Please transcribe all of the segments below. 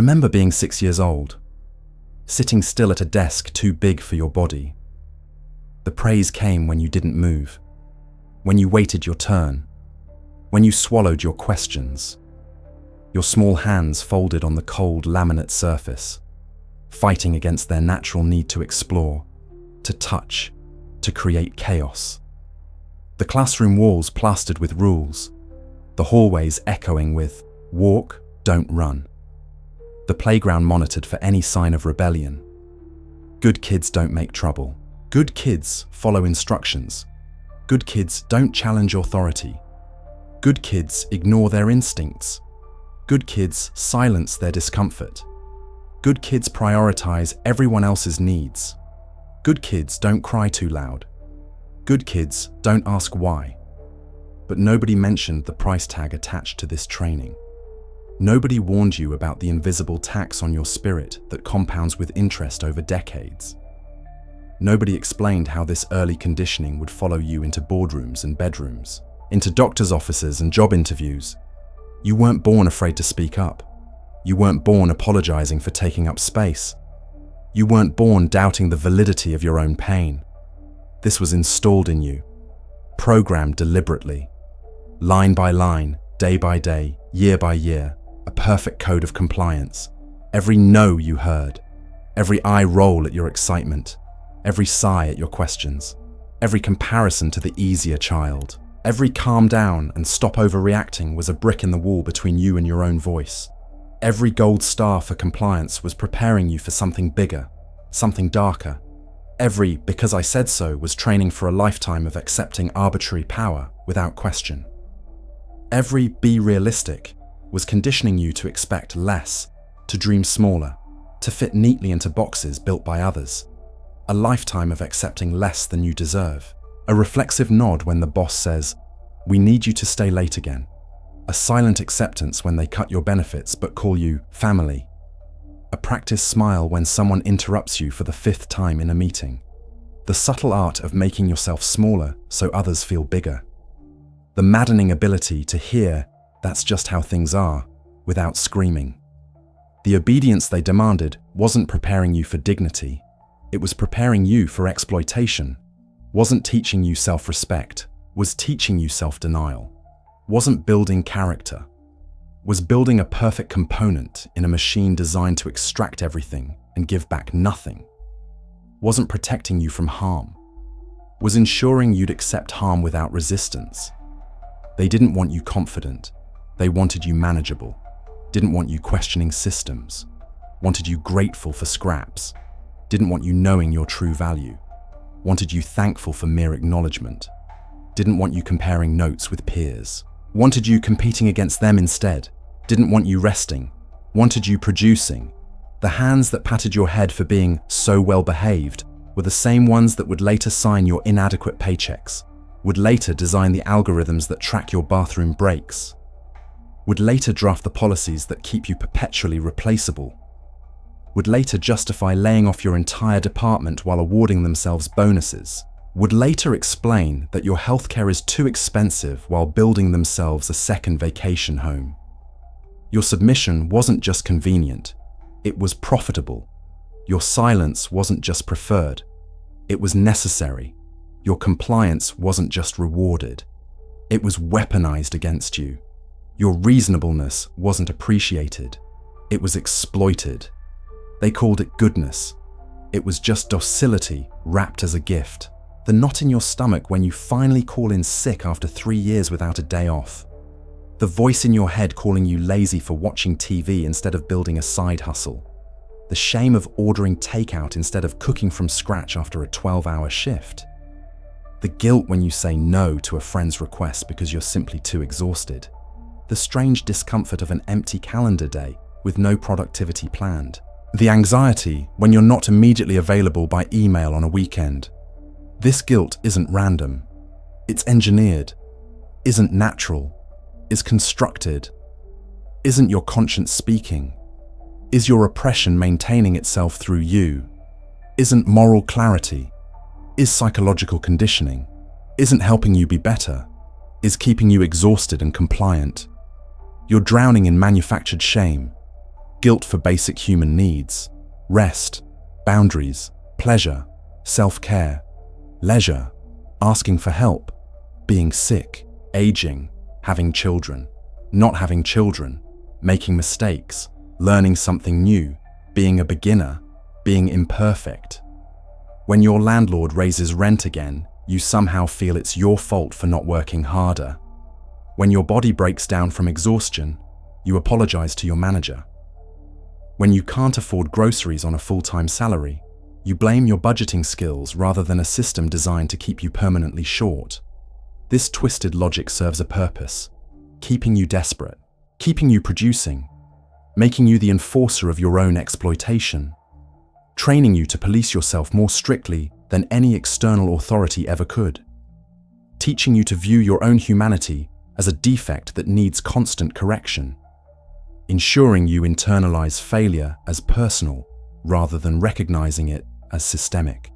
Remember being 6 years old, sitting still at a desk too big for your body. The praise came when you didn't move, when you waited your turn, when you swallowed your questions. Your small hands folded on the cold laminate surface, fighting against their natural need to explore, to touch, to create chaos. The classroom walls plastered with rules, the hallways echoing with walk, don't run. The playground monitored for any sign of rebellion. Good kids don't make trouble. Good kids follow instructions. Good kids don't challenge authority. Good kids ignore their instincts. Good kids silence their discomfort. Good kids prioritize everyone else's needs. Good kids don't cry too loud. Good kids don't ask why. But nobody mentioned the price tag attached to this training. Nobody warned you about the invisible tax on your spirit that compounds with interest over decades. Nobody explained how this early conditioning would follow you into boardrooms and bedrooms, into doctors' offices and job interviews. You weren't born afraid to speak up. You weren't born apologizing for taking up space. You weren't born doubting the validity of your own pain. This was installed in you, programmed deliberately, line by line, day by day, year by year, a perfect code of compliance. Every no you heard, every eye roll at your excitement, every sigh at your questions, every comparison to the easier child, every calm down and stop overreacting was a brick in the wall between you and your own voice. Every gold star for compliance was preparing you for something bigger, something darker. Every because I said so was training for a lifetime of accepting arbitrary power without question. Every be realistic was conditioning you to expect less, to dream smaller, to fit neatly into boxes built by others. A lifetime of accepting less than you deserve. A reflexive nod when the boss says, "We need you to stay late again." A silent acceptance when they cut your benefits but call you family. A practiced smile when someone interrupts you for the 5th time in a meeting. The subtle art of making yourself smaller so others feel bigger. The maddening ability to hear "that's just how things are" without screaming. The obedience they demanded wasn't preparing you for dignity. It was preparing you for exploitation. Wasn't teaching you self-respect. Was teaching you self-denial. Wasn't building character. Was building a perfect component in a machine designed to extract everything and give back nothing. Wasn't protecting you from harm. Was ensuring you'd accept harm without resistance. They didn't want you confident. They wanted you manageable. Didn't want you questioning systems. Wanted you grateful for scraps. Didn't want you knowing your true value. Wanted you thankful for mere acknowledgement. Didn't want you comparing notes with peers. Wanted you competing against them instead. Didn't want you resting. Wanted you producing. The hands that patted your head for being so well behaved were the same ones that would later sign your inadequate paychecks, would later design the algorithms that track your bathroom breaks, would later draft the policies that keep you perpetually replaceable, would later justify laying off your entire department while awarding themselves bonuses, would later explain that your healthcare is too expensive while building themselves a second vacation home. Your submission wasn't just convenient, it was profitable. Your silence wasn't just preferred, it was necessary. Your compliance wasn't just rewarded, it was weaponized against you. Your reasonableness wasn't appreciated, it was exploited. They called it goodness. It was just docility wrapped as a gift. The knot in your stomach when you finally call in sick after 3 years without a day off. The voice in your head calling you lazy for watching TV instead of building a side hustle. The shame of ordering takeout instead of cooking from scratch after a 12-hour shift. The guilt when you say no to a friend's request because you're simply too exhausted. The strange discomfort of an empty calendar day with no productivity planned. The anxiety when you're not immediately available by email on a weekend. This guilt isn't random. It's engineered, isn't natural, is constructed. Isn't your conscience speaking? Is your oppression maintaining itself through you? Isn't moral clarity? Is psychological conditioning? Isn't helping you be better? Is keeping you exhausted and compliant? You're drowning in manufactured shame. guilt for basic human needs, rest, boundaries, pleasure, self-care, leisure, asking for help, being sick, aging, having children, not having children, making mistakes, learning something new, being a beginner, being imperfect. When your landlord raises rent again, you somehow feel it's your fault for not working harder. When your body breaks down from exhaustion, you apologize to your manager. When you can't afford groceries on a full-time salary, you blame your budgeting skills rather than a system designed to keep you permanently short. This twisted logic serves a purpose, keeping you desperate, keeping you producing, making you the enforcer of your own exploitation, training you to police yourself more strictly than any external authority ever could, teaching you to view your own humanity as a defect that needs constant correction, ensuring you internalize failure as personal rather than recognizing it as systemic.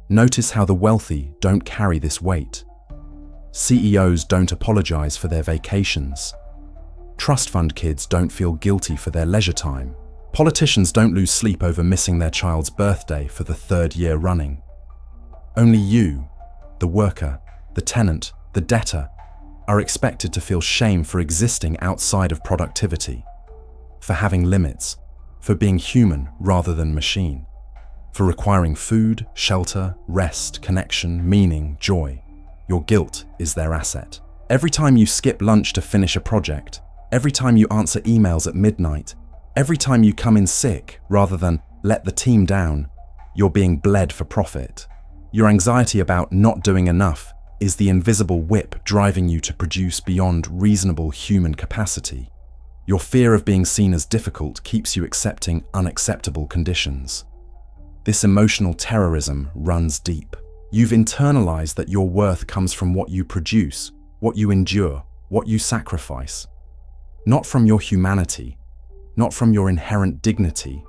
Notice how the wealthy don't carry this weight. CEOs don't apologize for their vacations. Trust fund kids don't feel guilty for their leisure time. Politicians don't lose sleep over missing their child's birthday for the third year running. Only you, the worker, the tenant, the debtor, are expected to feel shame for existing outside of productivity, for having limits, for being human rather than machine, for requiring food, shelter, rest, connection, meaning, joy. Your guilt is their asset. Every time you skip lunch to finish a project, every time you answer emails at midnight, every time you come in sick rather than let the team down, you're being bled for profit. Your anxiety about not doing enough is the invisible whip driving you to produce beyond reasonable human capacity. Your fear of being seen as difficult keeps you accepting unacceptable conditions. This emotional terrorism runs deep. You've internalized that your worth comes from what you produce, what you endure, what you sacrifice. Not from your humanity, not from your inherent dignity,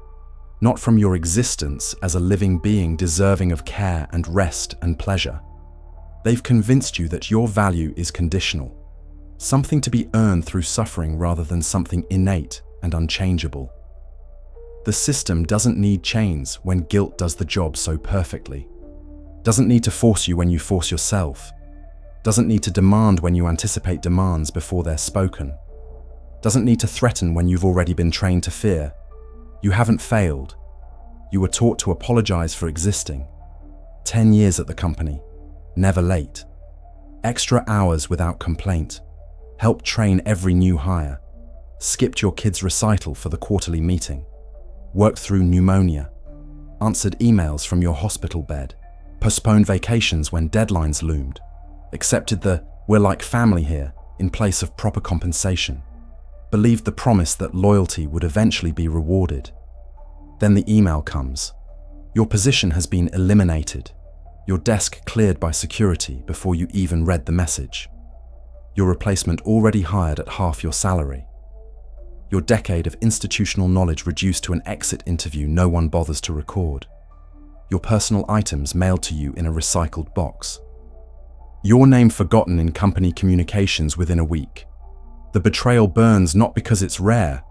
not from your existence as a living being deserving of care and rest and pleasure. They've convinced you that your value is conditional, something to be earned through suffering rather than something innate and unchangeable. The system doesn't need chains when guilt does the job so perfectly. Doesn't need to force you when you force yourself. Doesn't need to demand when you anticipate demands before they're spoken. Doesn't need to threaten when you've already been trained to fear. You haven't failed. You were taught to apologize for existing. 10 years at the company, never late. Extra hours without complaint. Helped train every new hire. Skipped your kid's recital for the quarterly meeting. Worked through pneumonia. Answered emails from your hospital bed. Postponed vacations when deadlines loomed. Accepted the "we're like family here" in place of proper compensation. Believed the promise that loyalty would eventually be rewarded. Then the email comes. Your position has been eliminated. Your desk cleared by security before you even read the message. Your replacement already hired at half your salary. Your decade of institutional knowledge reduced to an exit interview no one bothers to record. Your personal items mailed to you in a recycled box. Your name forgotten in company communications within a week. The betrayal burns not because it's rare,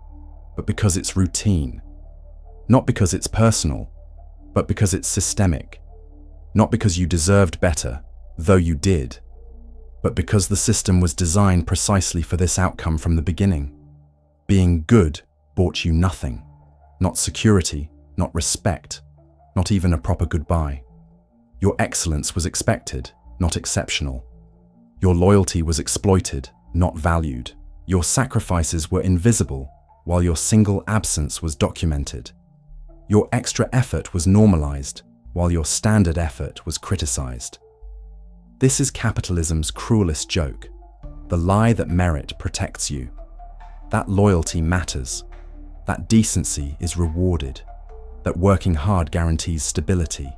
but because it's routine. Not because it's personal, but because it's systemic. Not because you deserved better, though you did, but because the system was designed precisely for this outcome from the beginning. Being good bought you nothing. Not security, not respect, not even a proper goodbye. Your excellence was expected, not exceptional. Your loyalty was exploited, not valued. Your sacrifices were invisible, while your single absence was documented. Your extra effort was normalized, while your standard effort was criticized. This is capitalism's cruelest joke, the lie that merit protects you, that loyalty matters, that decency is rewarded, that working hard guarantees stability,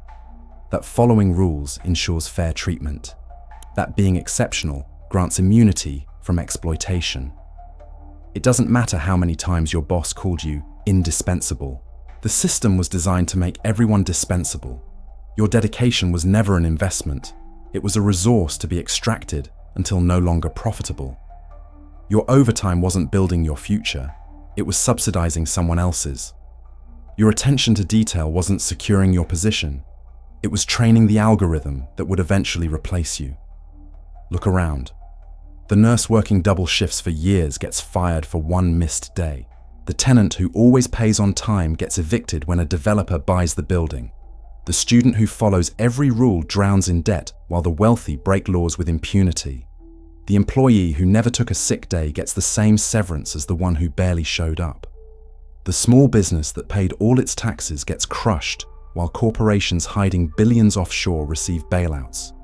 that following rules ensures fair treatment, that being exceptional grants immunity from exploitation. It doesn't matter how many times your boss called you indispensable. The system was designed to make everyone dispensable. Your dedication was never an investment. It was a resource to be extracted until no longer profitable. Your overtime wasn't building your future. it was subsidizing someone else's. Your attention to detail wasn't securing your position, it was training the algorithm that would eventually replace you. Look around. The nurse working double shifts for years gets fired for one missed day. The tenant who always pays on time gets evicted when a developer buys the building. The student who follows every rule drowns in debt, while the wealthy break laws with impunity. The employee who never took a sick day gets the same severance as the one who barely showed up. The small business that paid all its taxes gets crushed, while corporations hiding billions offshore receive bailouts.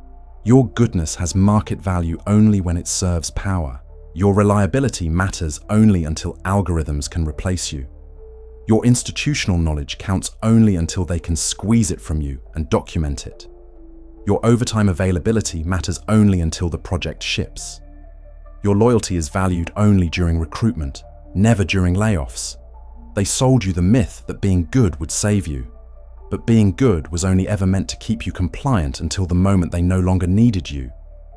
Your goodness has market value only when it serves power. Your reliability matters only until algorithms can replace you. Your institutional knowledge counts only until they can squeeze it from you and document it. Your overtime availability matters only until the project ships. Your loyalty is valued only during recruitment, never during layoffs. They sold you the myth that being good would save you. But being good was only ever meant to keep you compliant until the moment they no longer needed you,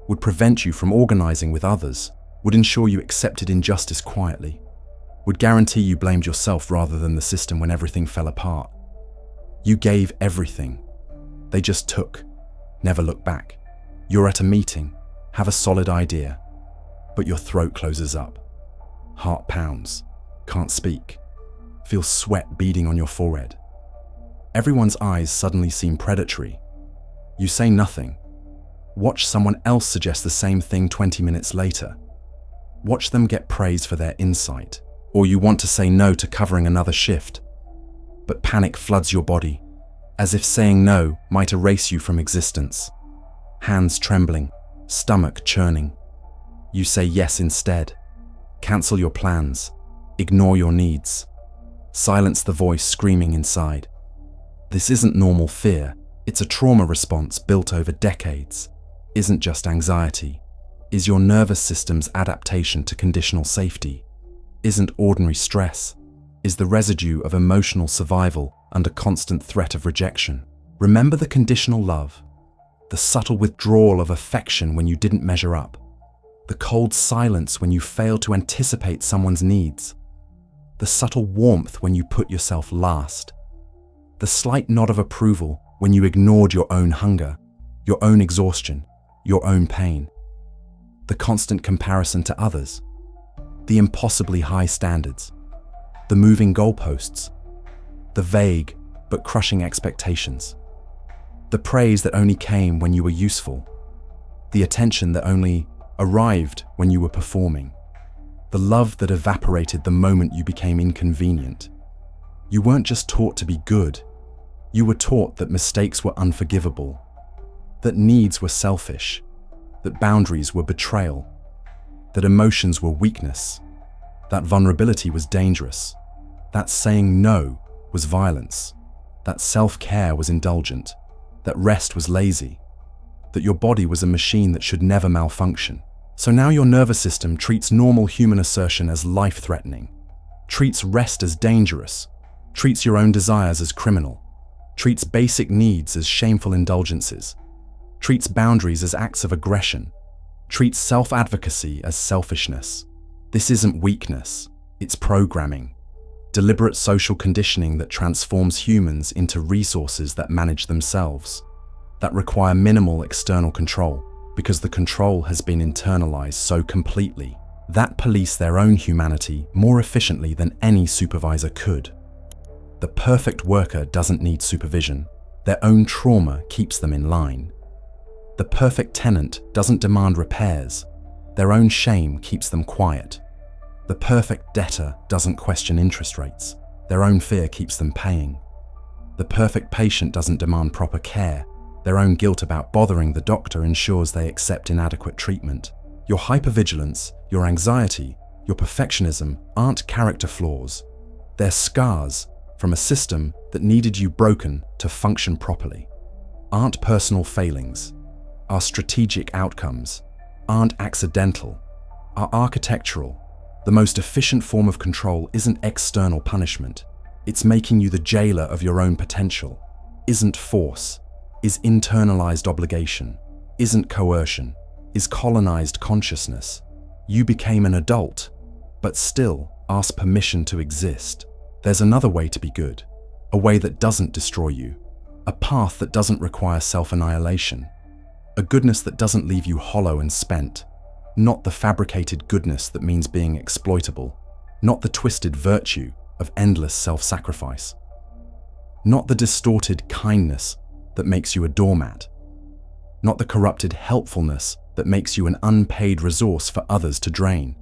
would prevent you from organizing with others, would ensure you accepted injustice quietly, would guarantee you blamed yourself rather than the system when everything fell apart. You gave everything. They just took. Never look back. You're at a meeting, have a solid idea, but your throat closes up. Heart pounds, can't speak, feel sweat beading on your forehead. Everyone's eyes suddenly seem predatory. You say nothing. Watch someone else suggest the same thing 20 minutes later. Watch them get praise for their insight, or you want to say no to covering another shift. But panic floods your body, as if saying no might erase you from existence. Hands trembling, stomach churning. You say yes instead. Cancel your plans. Ignore your needs. Silence the voice screaming inside. This isn't normal fear. It's a trauma response built over decades. Isn't just anxiety. Is your nervous system's adaptation to conditional safety. Isn't ordinary stress. Is the residue of emotional survival under constant threat of rejection. Remember the conditional love, the subtle withdrawal of affection when you didn't measure up, the cold silence when you failed to anticipate someone's needs, the subtle warmth when you put yourself last, the slight nod of approval when you ignored your own hunger, your own exhaustion, your own pain, the constant comparison to others, the impossibly high standards, the moving goalposts, the vague but crushing expectations, the praise that only came when you were useful, the attention that only arrived when you were performing, the love that evaporated the moment you became inconvenient. You weren't just taught to be good, you were taught that mistakes were unforgivable, that needs were selfish, that boundaries were betrayal, that emotions were weakness, that vulnerability was dangerous, that saying no was violence, that self-care was indulgent, that rest was lazy, that your body was a machine that should never malfunction. So now your nervous system treats normal human assertion as life-threatening, treats rest as dangerous, treats your own desires as criminal, treats basic needs as shameful indulgences, treats boundaries as acts of aggression, treats self-advocacy as selfishness. This isn't weakness, it's programming. Deliberate social conditioning that transforms humans into resources that manage themselves, that require minimal external control, because the control has been internalized so completely, that police their own humanity more efficiently than any supervisor could. The perfect worker doesn't need supervision, their own trauma keeps them in line. The perfect tenant doesn't demand repairs, their own shame keeps them quiet. The perfect debtor doesn't question interest rates, their own fear keeps them paying. The perfect patient doesn't demand proper care, their own guilt about bothering the doctor ensures they accept inadequate treatment. Your hypervigilance, your anxiety, your perfectionism aren't character flaws, they're scars from a system that needed you broken to function properly. Aren't personal failings, are strategic outcomes, aren't accidental, are architectural. The most efficient form of control isn't external punishment. It's making you the jailer of your own potential. Isn't force, is internalized obligation. Isn't coercion, is colonized consciousness. You became an adult, but still, Ask permission to exist. There's another way to be good, a way that doesn't destroy you, a path that doesn't require self-annihilation, a goodness that doesn't leave you hollow and spent, not the fabricated goodness that means being exploitable, not the twisted virtue of endless self-sacrifice, not the distorted kindness that makes you a doormat, not the corrupted helpfulness that makes you an unpaid resource for others to drain.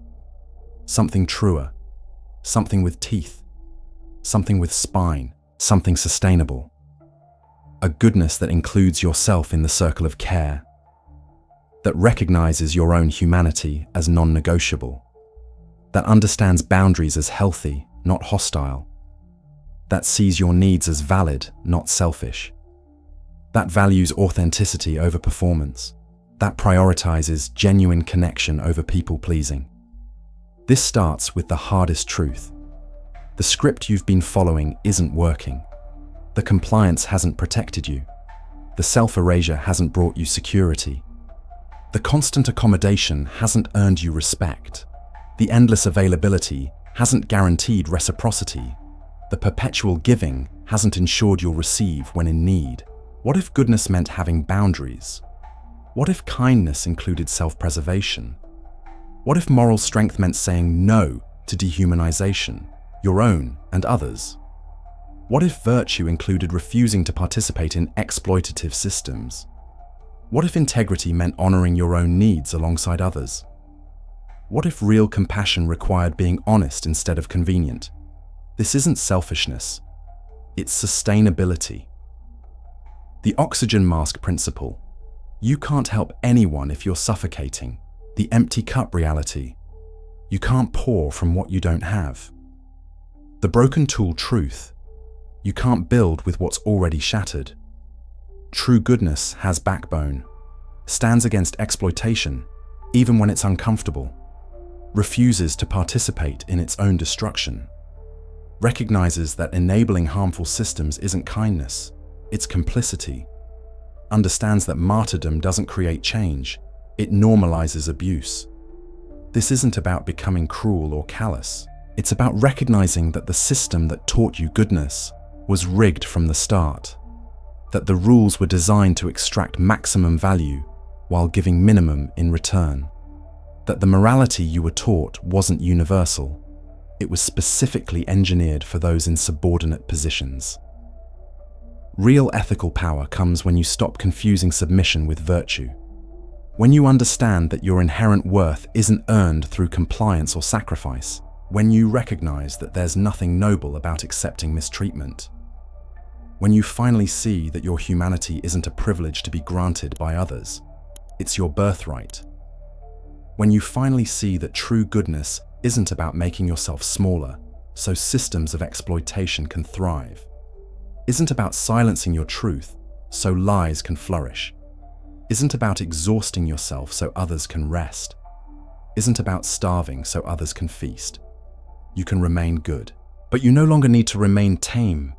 Something truer, something with teeth, something with spine, something sustainable. A goodness that includes yourself in the circle of care, that recognizes your own humanity as non-negotiable, that understands boundaries as healthy, not hostile, that sees your needs as valid, not selfish, that values authenticity over performance, that prioritizes genuine connection over people-pleasing. This starts with the hardest truth. The script you've been following isn't working. The compliance hasn't protected you. The self-erasure hasn't brought you security. The constant accommodation hasn't earned you respect. The endless availability hasn't guaranteed reciprocity. The perpetual giving hasn't ensured you'll receive when in need. What if goodness meant having boundaries? What if kindness included self-preservation? What if moral strength meant saying no to dehumanization, your own and others? What if virtue included refusing to participate in exploitative systems? What if integrity meant honoring your own needs alongside others? What if real compassion required being honest instead of convenient? This isn't selfishness, it's sustainability. The oxygen mask principle. You can't help anyone if you're suffocating. The empty cup reality. You can't pour from what you don't have. The broken tool truth. You can't build with what's already shattered. True goodness has backbone, stands against exploitation, even when it's uncomfortable, refuses to participate in its own destruction, recognizes that enabling harmful systems isn't kindness, it's complicity, understands that martyrdom doesn't create change, it normalizes abuse. This isn't about becoming cruel or callous. It's about recognizing that the system that taught you goodness was rigged from the start, that the rules were designed to extract maximum value while giving minimum in return, that the morality you were taught wasn't universal. It was specifically engineered for those in subordinate positions. Real ethical power comes when you stop confusing submission with virtue. When you understand that your inherent worth isn't earned through compliance or sacrifice. When you recognize that there's nothing noble about accepting mistreatment. When you finally see that your humanity isn't a privilege to be granted by others, it's your birthright. When you finally see that true goodness isn't about making yourself smaller so systems of exploitation can thrive, isn't about silencing your truth so lies can flourish, isn't about exhausting yourself so others can rest, isn't about starving so others can feast. You can remain good, but you no longer need to remain tame